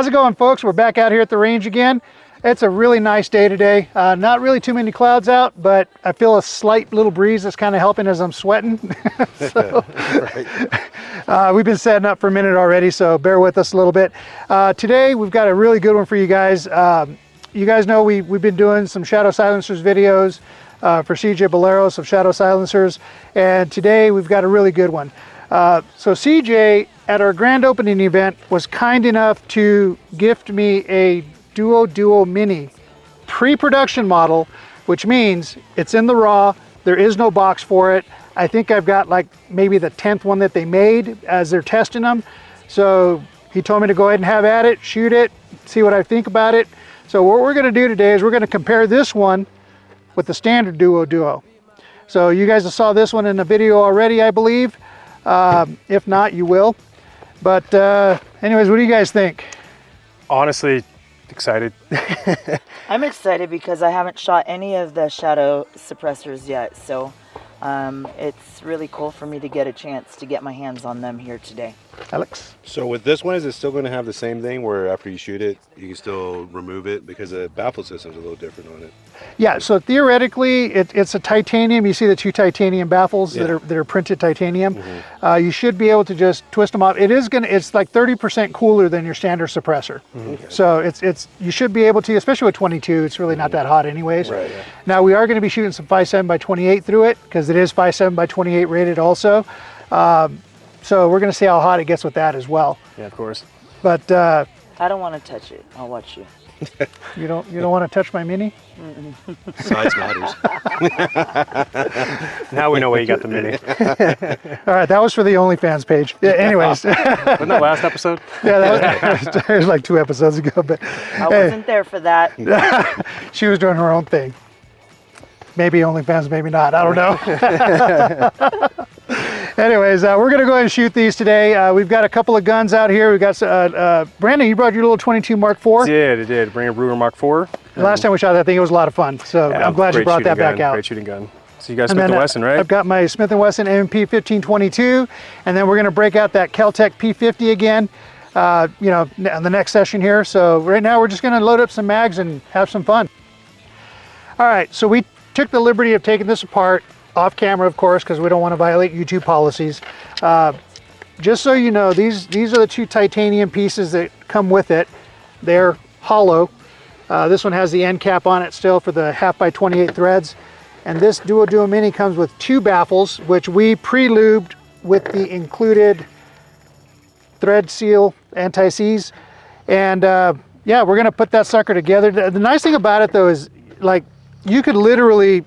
How's it going, folks? We're back out here at the range again. It's a really nice day today. Not really too many clouds out, but I feel a slight little breeze that's kind of helping as I'm sweating. So, we've been setting up for a minute already, so bear with us a little bit. Today, we've got a really good one for you guys. You guys know we've been doing some shadow silencers videos for CJ Ballejos of shadow silencers, and today we've got a really good one. So CJ, at our grand opening event, was kind enough to gift me a Duo Mini pre-production model, which means it's in the raw. There is no box for it. I think I've got like maybe the 10th one that they made as they're testing them. So he told me to go ahead and have at it, shoot it, see what I think about it. So what we're gonna do today is we're gonna compare this one with the standard Duo. So you guys have saw this one in a video already, I believe. If not, you will. But anyways, what do you guys think? Honestly, excited. I'm excited because I haven't shot any of the shadow suppressors yet, so it's really cool for me to get a chance to get my hands on them here today. Alex? So with this one, is it still going to have the same thing where after you shoot it, you can still remove it? Because the baffle system is a little different on it. Yeah, so theoretically, it's a titanium. You see the two titanium baffles that are printed titanium. Mm-hmm. You should be able to just twist them off. It's like 30% cooler than your standard suppressor. Mm-hmm. So you should be able to, especially with 22, it's really not that hot anyways. Right, yeah. Now we are going to be shooting some 5.7x28 through it because it is 5.7x28 rated also. So we're going to see how hot it gets with that as well. Yeah, of course. But I don't want to touch it. I'll watch you. You don't want to touch my Mini? Size matters. Now we know why you got the Mini. All right, that was for the OnlyFans page. Yeah, anyways. Wasn't that last episode? Yeah, that was like 2 episodes ago. But I wasn't there for that. She was doing her own thing. Maybe OnlyFans, maybe not. I don't know. Anyways, we're going to go ahead and shoot these today. We've got a couple of guns out here. We've got, Brandon, you brought your little 22 Mark IV? I did. Bring a Ruger Mark IV. Last time we shot that thing, it was a lot of fun. So yeah, I'm glad you brought that back out. Great shooting gun. So you got Smith&Wesson, right? I've got my Smith&Wesson MP 1522, and then we're going to break out that Kel-Tec P50 again, you know, on the next session here. So right now we're just going to load up some mags and have some fun. All right, so we took the liberty of taking this apart off camera, of course, because we don't want to violate YouTube policies. Just so you know, these are the two titanium pieces that come with it. They're hollow. This one has the end cap on it still for the 1/2x28 threads. And this Duo Mini comes with 2 baffles, which we pre-lubed with the included thread seal anti-seize. And yeah, we're gonna put that sucker together. The nice thing about it though is, like, you could literally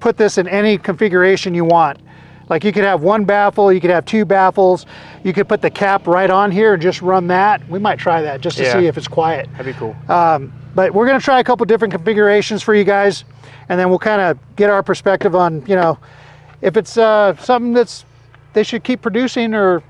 put this in any configuration you want. Like, you could have 1 baffle, you could have 2 baffles, you could put the cap right on here and just run that. We might try that just to see if it's quiet. That'd be cool. But we're gonna try a couple different configurations for you guys, and then we'll kind of get our perspective on, you know, if it's something they should keep producing, or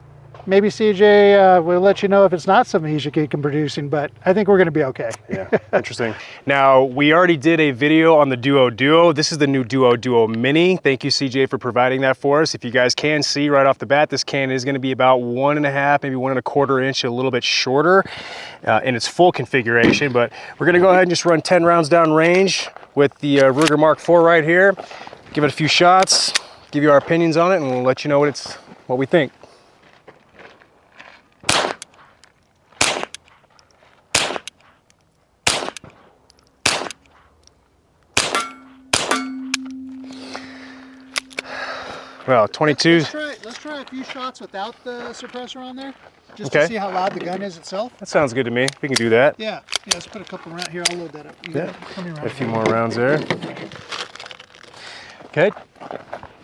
maybe CJ will let you know if it's not something he should keep producing, but I think we're gonna be okay. Yeah, interesting. Now, we already did a video on the Duo. This is the new Duo Mini. Thank you, CJ, for providing that for us. If you guys can see right off the bat, this can is gonna be about 1.5, maybe 1.25 inch, a little bit shorter in its full configuration, but we're gonna go ahead and just run 10 rounds down range with the Ruger Mark IV right here. Give it a few shots, give you our opinions on it, and we'll let you know what we think. Well, 22. Let's try a few shots without the suppressor on there, just to see how loud the gun is itself. That sounds good to me. We can do that. Yeah, let's put a couple around here. I'll load that up. A few more rounds there. Okay.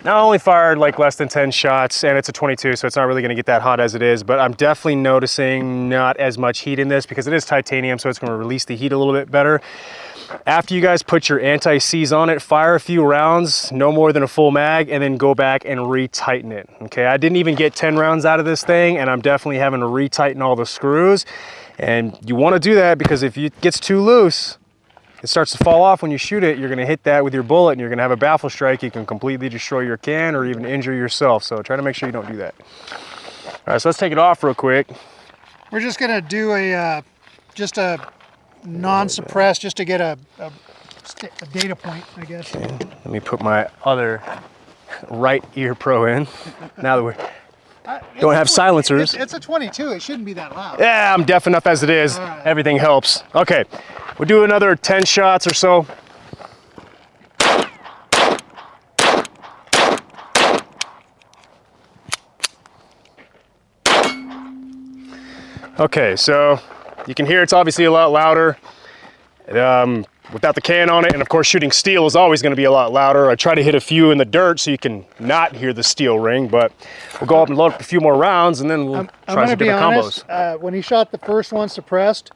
Now I only fired like less than 10 shots, and it's a 22, so it's not really going to get that hot as it is, but I'm definitely noticing not as much heat in this because it is titanium, so it's going to release the heat a little bit better. After you guys put your anti-seize on it, fire a few rounds, no more than a full mag, and then go back and retighten it. Okay, I didn't even get 10 rounds out of this thing, and I'm definitely having to retighten all the screws. And you want to do that because if it gets too loose, it starts to fall off when you shoot it. You're going to hit that with your bullet, and you're going to have a baffle strike. You can completely destroy your can or even injure yourself. So try to make sure you don't do that. All right, so let's take it off real quick. We're just going to do a just a non-suppressed, just to get a data point, I guess. Okay. Let me put my other right ear pro in. Now that we don't have silencers. It's a 22. It shouldn't be that loud. Yeah, I'm deaf enough as it is. All right. Everything helps. Okay, we'll do another 10 shots or so. Okay, so you can hear it's obviously a lot louder without the can on it, and of course shooting steel is always going to be a lot louder. I try to hit a few in the dirt so you can not hear the steel ring, but we'll go up and load up a few more rounds and then we'll try some different combos. When he shot the first one suppressed,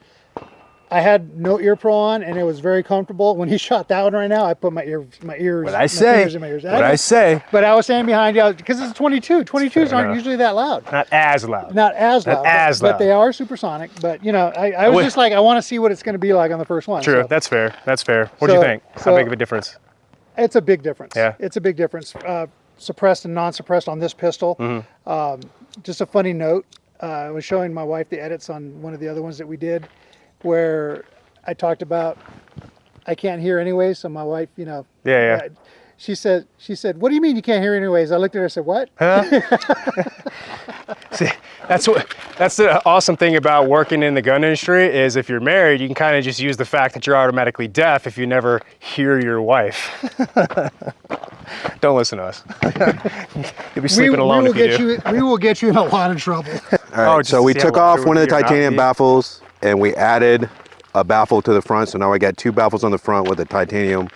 I had no ear pro on and it was very comfortable. When he shot that one right now, I put my ears What I fingers in my ears. What I say. But I was standing behind you because it's a 22. 22s aren't usually that loud. Not as loud. Not as loud. But they are supersonic. But you know, I was just like, I want to see what it's going to be like on the first one. True, so. That's fair. That's fair. What do you think? How big of a difference? It's a big difference. Yeah. It's a big difference. Suppressed and non-suppressed on this pistol. Mm-hmm. Just a funny note. I was showing my wife the edits on one of the other ones that we did, where I talked about I can't hear anyway. So my wife, you know, she said, "What do you mean you can't hear anyways?" I looked at her and said, "What?" Huh? See, that's the awesome thing about working in the gun industry is if you're married, you can kind of just use the fact that you're automatically deaf if you never hear your wife. Don't listen to us. You'll be sleeping alone if you do. We will get you in a lot of trouble. All right, so we took off one of the titanium baffles and we added a baffle to the front. So now I got 2 baffles on the front with a titanium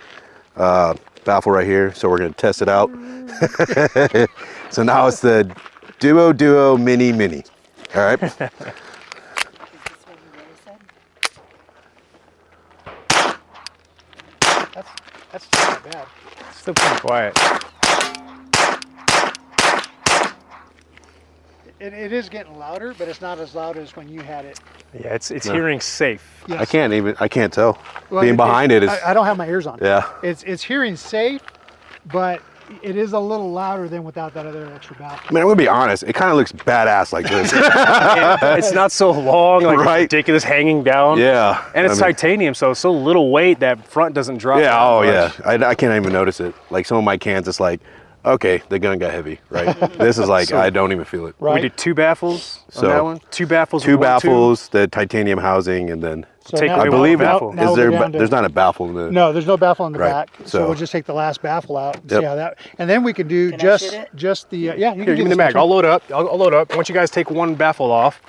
baffle right here. So we're gonna test it out. So now it's the Duo Mini. All right. That's not bad. It's still pretty quiet. It is getting louder, but it's not as loud as when you had it. Yeah, it's hearing safe. Yes. I can't tell. Well, Being behind it is. I don't have my ears on. Yeah. It's hearing safe, but it is a little louder than without that other extra baffle. I mean, I'm gonna be honest. It kind of looks badass like this. It's not so long, like Right. ridiculous hanging down. Yeah. And it's titanium, so so little weight that front doesn't drop. Yeah. that Oh much. yeah. I can't even notice it. Like some of my cans, it's like, okay, the gun got heavy, right? This is like, I don't even feel it. Right. We did 2 baffles on So, that one. 2 baffles. 2 with 1, 2. baffles, the titanium housing, and then So Take now- away I one believe baffle. now is we're there? down to- There's not a baffle in the. No, there's no baffle on the Right. back. So So- we'll just take the last baffle out and Yep. see how that. And then we can do Can I shoot it? just the yeah. You Here, can give me the this mag. one. I'll load up. I'll load up. Once you guys take 1 baffle off.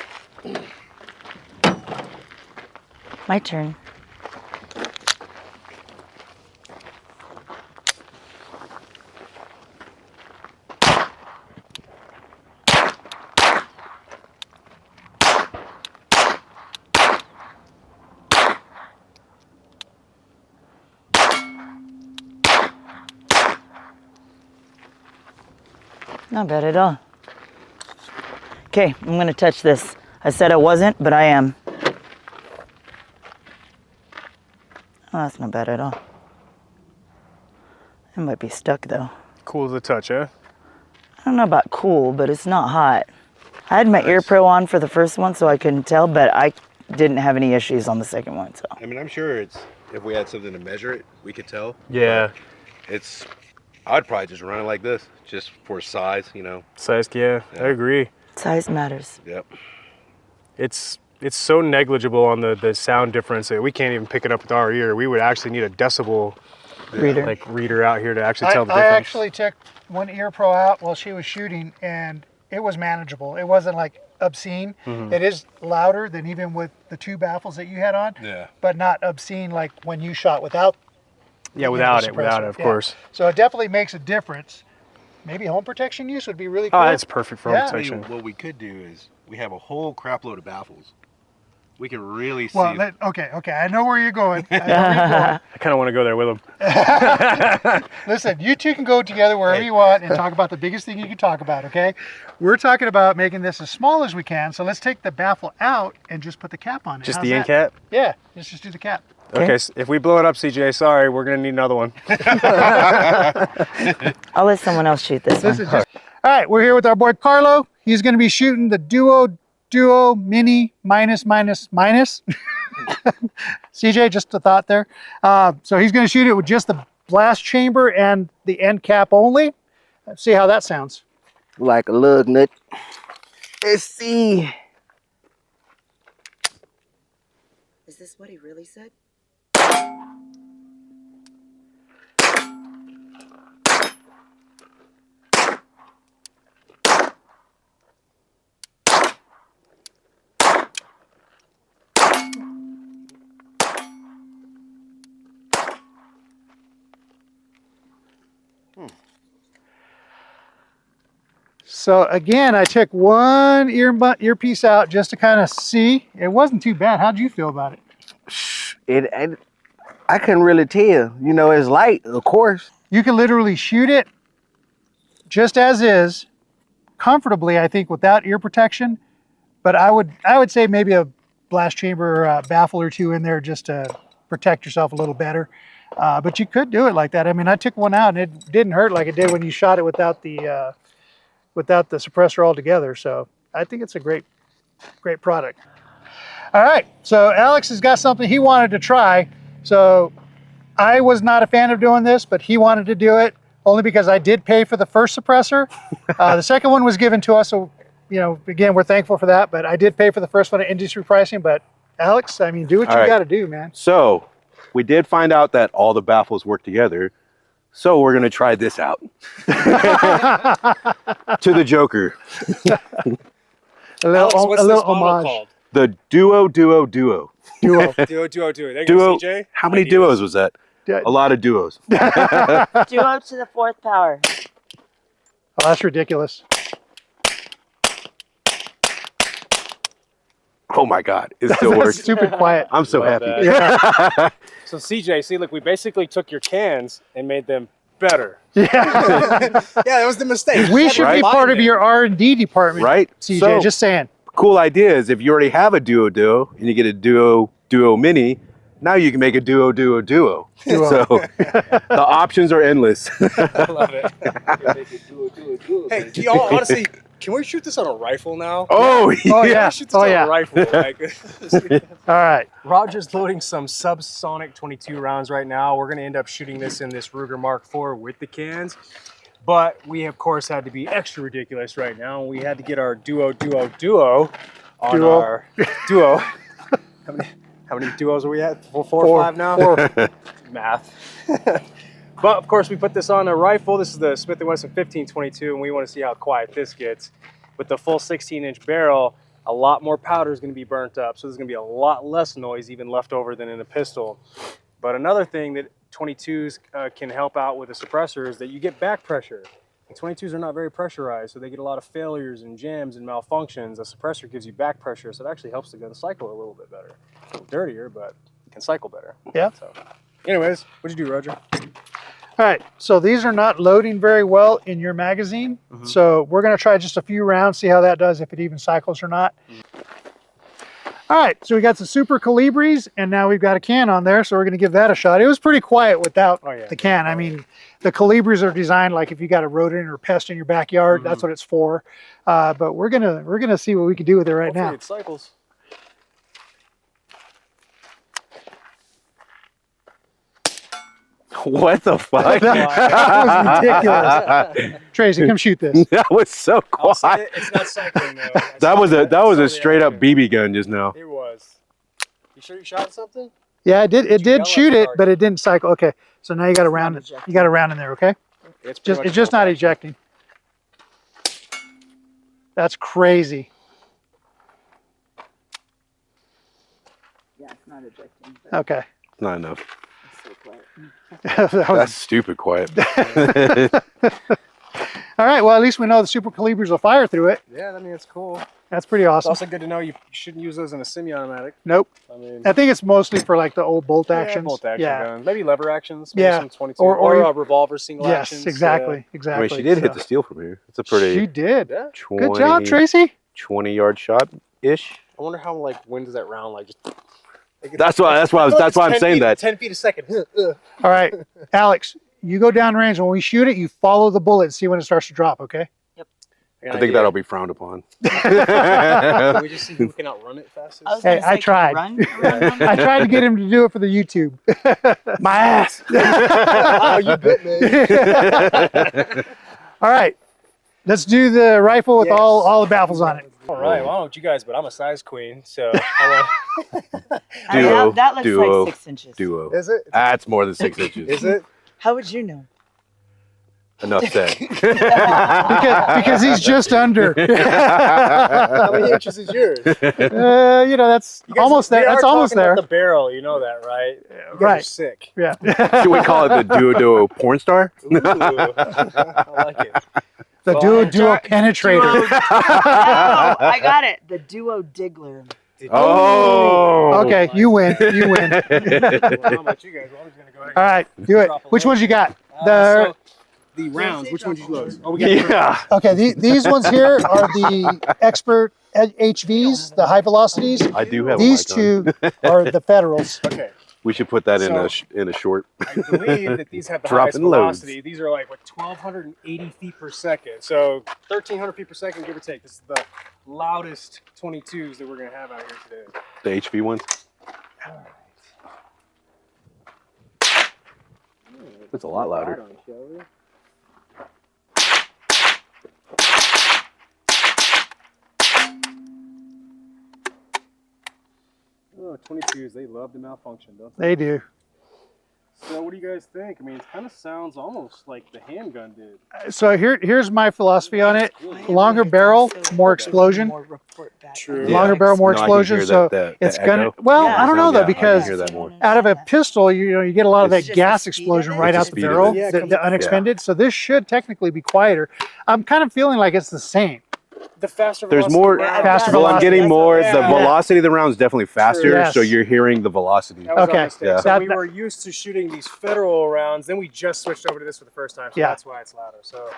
My turn. Not bad at all. Okay, I'm gonna touch this. I said I wasn't, but I am. Oh, that's not bad at all. It might be stuck though. Cool as a touch, huh? I don't know about cool, but it's not hot. I had my ear pro on for the first one so I couldn't tell, but I didn't have any issues on the second one, so. I mean, I'm sure it's if we had something to measure it, we could tell. Yeah. It's. I'd probably just run it like this, just for size, you know. Size, yeah, I agree. Size matters. Yep. It's so negligible on the sound difference that we can't even pick it up with our ear. We would actually need a decibel Reader. reader out here to actually tell the I difference. actually took one ear pro out while she was shooting, and it was manageable. It wasn't like obscene. It is louder than even with the 2 baffles that you had on. Yeah. But not obscene like when you shot without. Yeah, the without it, suppressor. of Yeah. course. So it definitely makes a difference. Maybe home protection use would be really cool. Oh, that's perfect for home Yeah. protection. What we could do is we have a whole crap load of baffles. We can really see. Well, okay, I know where you're going. I know where you're going. I kind of want to go there with them. Listen, you two can go together wherever you want and talk about the biggest thing you can talk about, okay? We're talking about making this as small as we can, so let's take the baffle out and just put the cap on it. Just How's the end that? cap? Yeah, let's just do the cap. Okay, so if we blow it up, CJ, sorry, we're going to need another one. I'll let someone else shoot this This one. is just, all right, we're here with our boy Carlo. He's going to be shooting the Duo Mini minus. CJ, just a thought there. So he's going to shoot it with just the blast chamber and the end cap only. Let's see how that sounds. Like a lug nut. Let's see. Is this what he really said? So again, I took one earpiece out just to kind of see. It wasn't too bad. How'd you feel about it? I couldn't really tell. You know, it's light, of course. You can literally shoot it just as is, comfortably, I think, without ear protection. But I would say maybe a blast chamber baffle or two in there just to protect yourself a little better. But you could do it like that. I mean, I took one out and it didn't hurt like it did when you shot it without the suppressor altogether. So I think it's a great product. All right, so Alex has got something he wanted to try. So I was not a fan of doing this, but he wanted to do it only because I did pay for the first suppressor. The second one was given to us, so you know, again, we're thankful for that, but I did pay for the first one at industry pricing. But Alex, I mean, do what you got to do, man. So we did find out that all the baffles work together. So we're gonna try this out. To the Joker. A little Alex, what's this model homage. called? The Duo. Duo. Duo. There you go, CJ. How many duos was that? Yeah. A lot of duos. Duo to the 4th power. Oh, that's ridiculous. Oh my God, it still That's works. stupid quiet. I'm so Love happy. Yeah. So CJ, see, look, we basically took your cans and made them better. Yeah. Yeah, that was the mistake. We should be part of your R&D department, Right? CJ, So- just saying. Cool idea is if you already have a Duo and you get a Duo Mini, now you can make a Duo. Duo. So the options are endless. I love it. Hey, do y'all honestly, can we shoot this on a rifle now? Oh, Oh, yeah. yeah. Shoot this Oh, on yeah. a rifle. Like, All right. Roger's loading some subsonic 22 rounds right now. We're going to end up shooting this in this Ruger Mark IV with the cans. But we, of course, had to be extra ridiculous right now. We had to get our Duo on Duo. our Duo. How many duos are we at? Four or five now? Four. Math. But, of course, we put this on a rifle. This is the Smith & Wesson 1522, and we want to see how quiet this gets. With the full 16-inch barrel, a lot more powder is going to be burnt up, so there's going to be a lot less noise even left over than in a pistol. But another thing that 22s can help out with a suppressor is that you get back pressure. And 22s are not very pressurized, so they get a lot of failures and jams and malfunctions. A suppressor gives you back pressure, so it actually helps the gun cycle a little bit better. A little dirtier, but it can cycle better. Yeah. So, anyways, what'd you do, Roger? All right, so these are not loading very well in your magazine. So we're gonna try just a few rounds, see how that does, if it even cycles or not. All right, so we got some Super Calibris, and now we've got a can on there, so we're gonna give that a shot. It was pretty quiet without the can. I mean, the Calibris are designed like if you got a rodent or pest in your backyard, that's what it's for. But we're gonna see what we can do with it right Hopefully now. it cycles. What the fuck? That was ridiculous. Tracy, come shoot this. That was so I'll say quiet. it's not cycling though. That was a straight up BB gun just now. It was. You sure you shot something? Yeah, it did. It you yell did at shoot the it, target? but it didn't cycle. Okay, so now you got a round. You got a round in there. Okay, It's pretty much it's just full not back. ejecting. That's crazy. Yeah, it's not ejecting. But Okay. Not enough. it's so quiet. That was- That's stupid quiet. all right. Well, at least we know the Super Calibers will fire through it. Yeah, I mean it's cool. That's pretty It's awesome. also good to know you shouldn't use those in a semi-automatic. Nope. I mean, I think it's mostly for like the old bolt actions. bolt action Yeah. guns. Maybe lever actions. Maybe Yeah. some 22 Or or, you- a revolver single Yes, actions. exactly. I Exactly. mean, she did hit So- the steel from here. It's a pretty She did. Yeah. 20, Good job, Tracy. 20-yard shot-ish. I wonder how when does that round like just. That's why I'm saying that. 10 feet a second. All right, Alex, you go down range. When we shoot it, you follow the bullet and see when it starts to drop. Okay. I think that'll be frowned upon. Can we just see who can outrun it fastest? I was Hey, gonna I say, can you tried. run? I tried to get him to do it for the YouTube. My ass. Oh, you bit me. All right, let's do the rifle with all the baffles on it. All right, well, I don't know what you guys, but I'm a size queen, so I Duo, that looks duo, like 6 inches. Duo. Is it? That's more than 6 inches. Is it? How would you know? Enough said. Because he's just under. How many inches is yours? You know, that's almost there. That's almost there. The barrel, you know that, right? You guys are Right. sick. Yeah. Should we call it the Duo porn star? Ooh, I like it. The duo penetrator. Oh, I got it. The duo diggler. Oh. Okay, you win. You win. Well, I don't know about you guys. Well, I'm just gonna go ahead. All right, do it. Which ones you got? The So, the rounds. Which ones you lose? Oh, we got Yeah. okay. These ones here are the expert HVs, the high velocities. I do have These a mic on. two are the Federals. Okay. We should put that So- in a short. I believe that these have the Dropping highest loads. velocity. These are like, what, 1,280 feet per second. So 1,300 feet per second, give or take. This is the loudest 22s that we're going to have out here today. The HV ones. It's a lot louder. Oh, 22s, they love to malfunction, don't they? They do. So what do you guys think? I mean, it kind of sounds almost like the handgun did. So here's my philosophy on it. Longer barrel, more explosion. True. Yeah. Longer barrel, more No, I can explosion. hear So that it's echo. gonna. Well, Yeah. I don't know though Yeah, I can because hear that more. out of a pistol, you get a lot of It's that just gas the speed explosion of it. right It's out the the speed of barrel, it. Yeah, it the comes- unexpended. So this should technically be quieter. I'm kind of feeling like it's the same. The faster There's velocity more. round. Faster Well, I'm velocity. getting more. Yeah. The velocity of the round is definitely faster, Yes. so you're hearing the velocity. That was Okay. our mistake. Yeah. So That- we were used to shooting these federal rounds, then we just switched over to this for the first time, so Yeah. that's why it's louder. So, All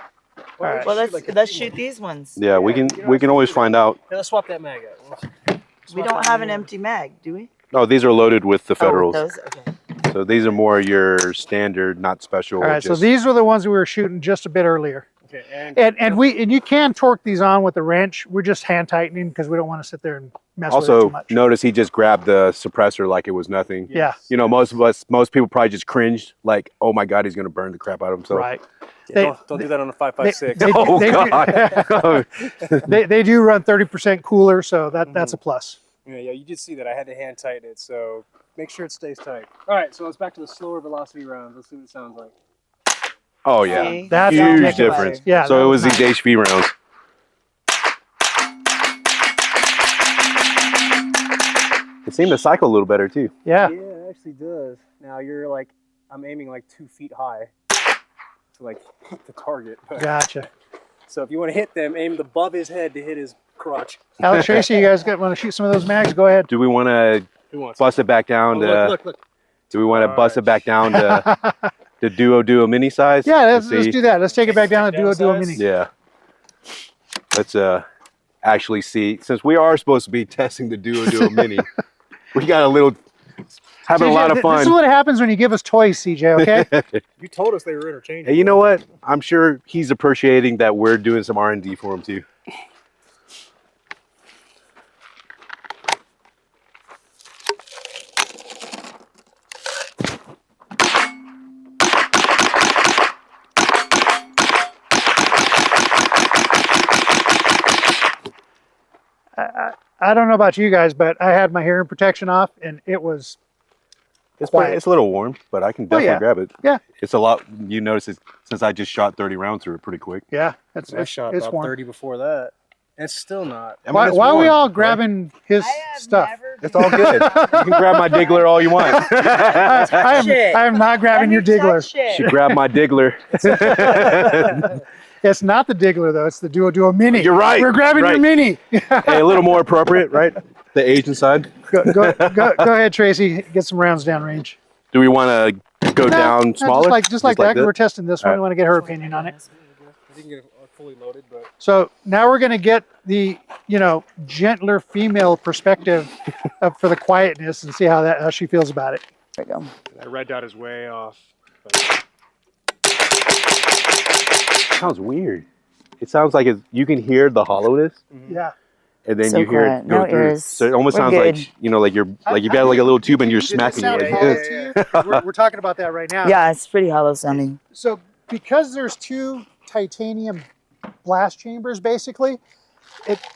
why don't right. we Well, shoot like a let's big shoot one? these ones. Yeah, we Yeah, can we can always find out. Yeah, let's swap that mag out. We Swap don't that have an mag. empty mag, do we? No, these are loaded with the Oh, with Federals. those? Okay. So these are more your standard, not special. All right. So just- these were the ones we were shooting just a bit earlier. Okay, And you can torque these on with the wrench. We're just hand tightening because we don't want to sit there and mess with it also too much. notice he just grabbed the suppressor like it was nothing. Yeah. You know, most people probably just cringed, like, "Oh my God, he's gonna burn the crap out of himself." Right. Yeah, don't do that on a 5.56. They- Oh they do- God. They do run 30% cooler, so that's a plus. Yeah, you did see that. I had to hand tighten it, so make sure it stays tight. All right, so let's back to the slower velocity rounds. Let's see what it sounds like. Oh yeah, See? That's huge ridiculous. difference. Yeah, So that it was was these HV rounds. It seemed to cycle a little better too. Yeah. Yeah, it actually does. Now you're like, I'm aiming like 2 feet high to like hit the target. Gotcha. So if you want to hit them, aim above his head to hit his crotch. Alex Tracy, you guys want to shoot some of those mags? Go ahead. Do we want to Who wants? bust it back down Oh, to? look. Do we want to bust it back down to the duo mini size? Yeah, and let's see? do that. Let's take it back down to Down duo size? mini. Yeah. Let's actually see, since we are supposed to be testing the duo mini. We got having a lot of This is fun. what happens when you give us toys, CJ. Okay. You told us they were interchangeable. Hey, you know what? I'm sure he's appreciating that we're doing some R&D for him too. I don't know about you guys, but I had my hearing protection off, and it was It's quiet. it's a little warm, but I can definitely yeah. grab it. Yeah. It's a lot. You notice it since I just shot 30 rounds through it pretty quick. Yeah, it's I shot it's about warm. 30 before that. It's still not. I mean, Why, it's why are we warm, all right? grabbing his stuff? It's all good. You can grab my diggler all you want. I am not grabbing your diggler. She grabbed my diggler. It's not the diggler though. It's the duo mini. You're right, We're grabbing your right. mini. Hey, a little more appropriate, right? The Asian side. go ahead, Tracy. Get some rounds downrange. Do we want to go down smaller? Just like that. 'Cause we're testing this one. We want to get her opinion on it. I didn't get it fully loaded, but So now we're going to get the gentler female perspective for the quietness and see how she feels about it. There we go. that red dot is way off. But Sounds weird. it sounds like you can hear the hollowness, Yeah. and then So you hear quiet. it go No through. ears. So it almost We're sounds good. like like you've got like a little tube and you're smacking Did it. it sound hollow to you? 'Cause we're talking about that right now. Yeah, it's pretty hollow sounding. So because there's 2 titanium blast chambers, basically,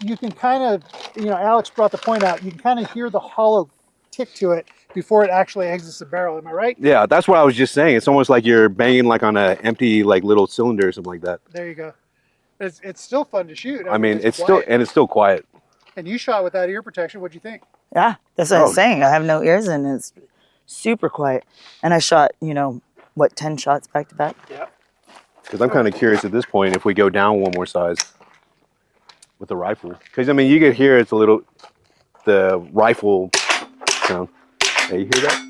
you can kind of, Alex brought the point out, you can kind of hear the hollow tick to it before it actually exits the barrel. Am I right? Yeah, that's what I was just saying. It's almost like you're banging like on an empty like little cylinder or something like that. There you go. It's still fun to shoot. I mean, it's quiet. still quiet. And you shot without ear protection. What'd you think? Yeah, that's what I'm saying. I have no ears and it's super quiet. And I shot, 10 shots back to back? Yeah. Because I'm kind of curious at this point if we go down one more size with the rifle. Because I mean, you could hear it's a little the rifle sound. Hey, you hear that?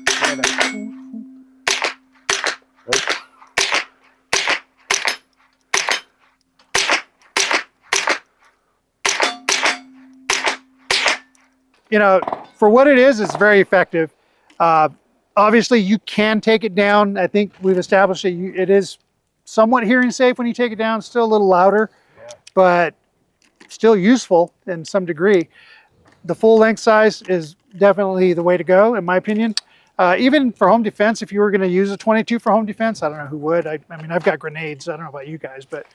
For what it is, it's very effective. Obviously, you can take it down. I think we've established that it is somewhat hearing safe when you take it down. It's still a little louder, but still useful in some degree. The full length size is definitely the way to go, in my opinion. Even for home defense, if you were going to use a 22 for home defense, I don't know who would. I mean, I've got grenades. I don't know about you guys, but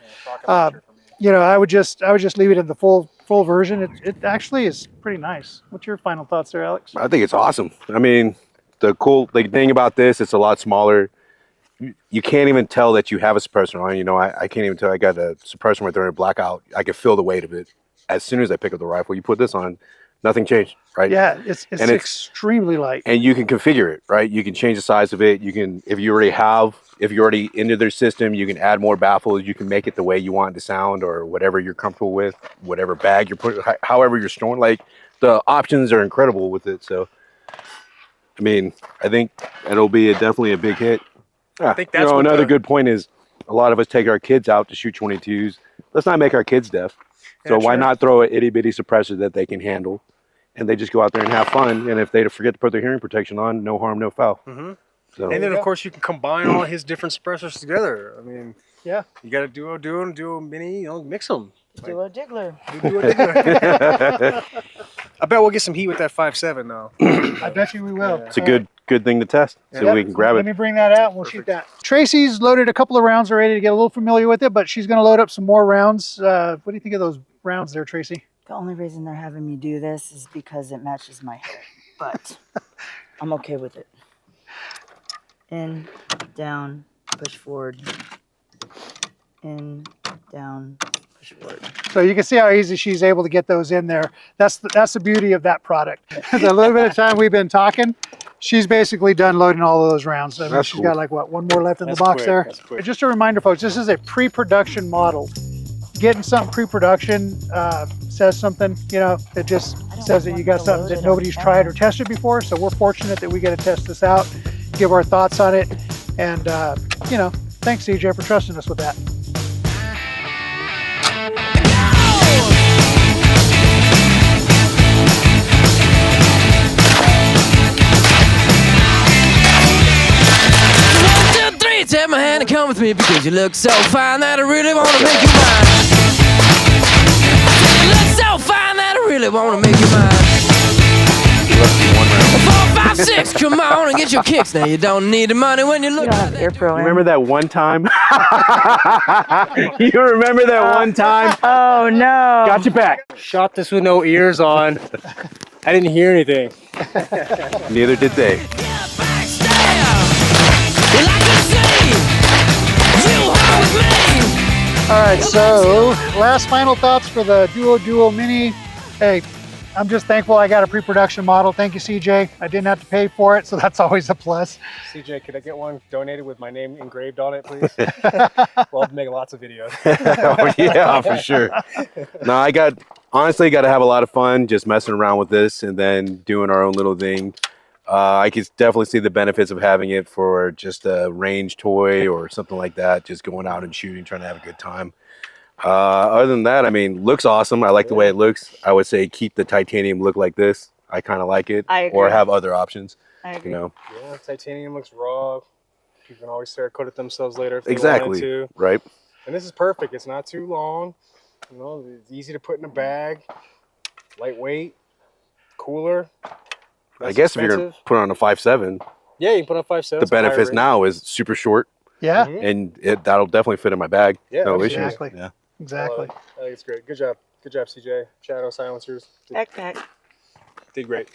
I would just leave it in the full version. It actually is pretty nice. What's your final thoughts there, Alex? I think it's awesome. I mean, the cool thing about this, it's a lot smaller. You can't even tell that you have a suppressor on. I can't even tell I got a suppressor right there in a blackout. I can feel the weight of it. As soon as I pick up the rifle, you put this on, nothing changed, right? Yeah, it's extremely light. And you can configure it, right? You can change the size of it. You can, if you're already into their system, you can add more baffles. You can make it the way you want it to sound or whatever you're comfortable with, whatever bag you're putting, however you're storing. Like the options are incredible with it. So, I mean, I think it'll be definitely a big hit. I think that's another good point is a lot of us take our kids out to shoot 22s. Let's not make our kids deaf. So why not throw an itty bitty suppressor that they can handle, and they just go out there and have fun. And if they forget to put their hearing protection on, no harm, no foul. Mm-hmm. So, and then of course you can combine all his different suppressors together. I mean, yeah, you got a duo mini, mix them. Duo diggler. Duo diggler. I bet we'll get some heat with that 5.7 though. I bet you we will. It's a good thing to test, so we can grab it. Let me bring that out and we'll shoot that. Tracy's loaded a couple of rounds already to get a little familiar with it, but she's going to load up some more rounds. What do you think of those rounds there, Tracy? The only reason they're having me do this is because it matches my hair, but I'm okay with it. In, down, push forward. In, down, push forward. So you can see how easy she's able to get those in there. That's the beauty of that product. The little bit of time we've been talking, she's basically done loading all of those rounds. I mean, she's got like one more left in the box there. That's quick. Just a reminder, folks, this is a pre-production model. Getting something pre-production says something, it just says that you got something that nobody's tried or tested before. So we're fortunate that we get to test this out, give our thoughts on it. And, thanks CJ for trusting us with that. Take my hand and come with me because you look so fine that I really want to make you mine. You look so fine that I really want to make you mine. 4, 5, 6, come on and get your kicks. Now you don't need the money when you look. You don't have ear pro in. Remember that one time? You remember that one time? Oh no. Got your back. Shot this with no ears on. I didn't hear anything. Neither did they. All right, so last final thoughts for the Duo Mini. Hey, I'm just thankful I got a pre-production model. Thank you, CJ. I didn't have to pay for it, so that's always a plus. CJ, could I get one donated with my name engraved on it, please? Well, I'll make lots of videos. Oh, yeah, for sure. No, honestly got to have a lot of fun just messing around with this and then doing our own little thing. I could definitely see the benefits of having it for just a range toy or something like that, just going out and shooting, trying to have a good time. Other than that, I mean, looks awesome. I like the way it looks. I would say keep the titanium look like this. I kind of like it. I agree. Or have other options. I agree. Yeah, titanium looks raw. People can always terracotta themselves later if they Exactly. wanted to. Right. And this is perfect. It's not too long. You know, it's easy to put in a bag. Lightweight, cooler. I guess if you're gonna put on a 5.7, yeah, you can put on 5.7. the benefits now is super short, Yeah, and that'll definitely fit in my bag. Yeah, no exactly. issues. Yeah. Exactly. I think it's great. Good job, CJ. Shadow silencers. Backpack. Did great.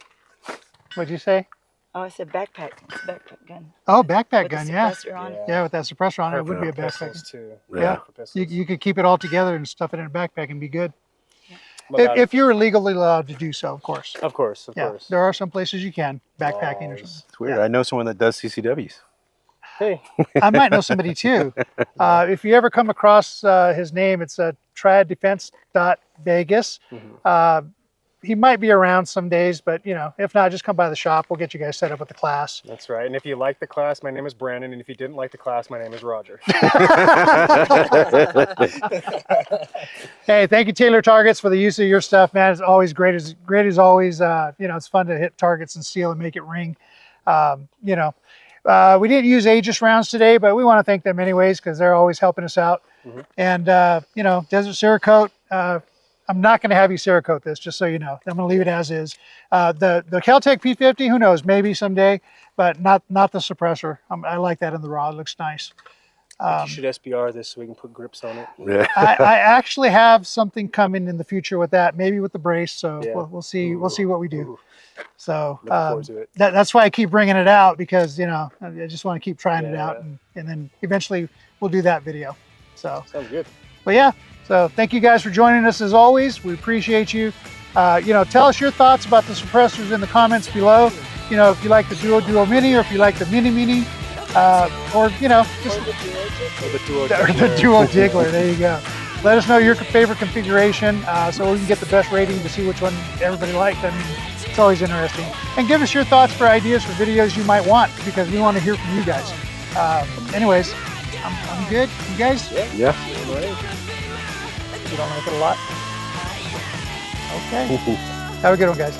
What'd you say? Oh, I said backpack. It's a backpack gun. Oh, backpack With gun, the yeah. suppressor on. Yeah, with that suppressor on it, it would be a For backpack. pistols, too. Yeah. For pistols. You could keep it all together and stuff it in a backpack and be good. About If you're legally allowed to do so, of course. Of course, of Yeah, course. there are some places you can, backpacking or something. It's weird. I know someone that does CCWs. Hey, I might know somebody too. If you ever come across his name, it's triaddefense.vegas. He might be around some days, but you know, if not, just come by the shop. We'll get you guys set up with the class. that's right. And if you like the class, my name is Brandon. And if you didn't like the class, my name is Roger. Hey, thank you, Taylor Targets, for the use of your stuff, man. It's always great. As great as always. You know, it's fun to hit targets and steel and make it ring. You know, we didn't use Aegis rounds today, but we want to thank them anyways because they're always helping us out. And you know, Desert Cerakote. I'm not going to have you Cerakote this, just so you know. I'm going to leave it as is. The Kel-Tec P50, who knows, maybe someday, but not the suppressor. I like that in the raw. It looks nice. You should SBR this so we can put grips on it. Yeah. I actually have something coming in the future with that, maybe with the brace. So Yeah. we'll see. We'll see what we do. So Looking forward to it. that's why I keep bringing it out, because you know I just want to keep trying it out, and then eventually we'll do that video. So, Sounds good. but yeah. So thank you guys for joining us as always. We appreciate you. You know, tell us your thoughts about the suppressors in the comments below. You know, if you like the Duo Mini, or if you like the Mini, or you know, just the Duo Jiggler. There you go. Let us know your favorite configuration so we can get the best rating to see which one everybody liked. I mean, it's always interesting. And give us your thoughts for ideas for videos you might want, because we want to hear from you guys. Anyways, I'm good. You guys? Yeah. You don't like it a lot? Okay. Have a good one, guys.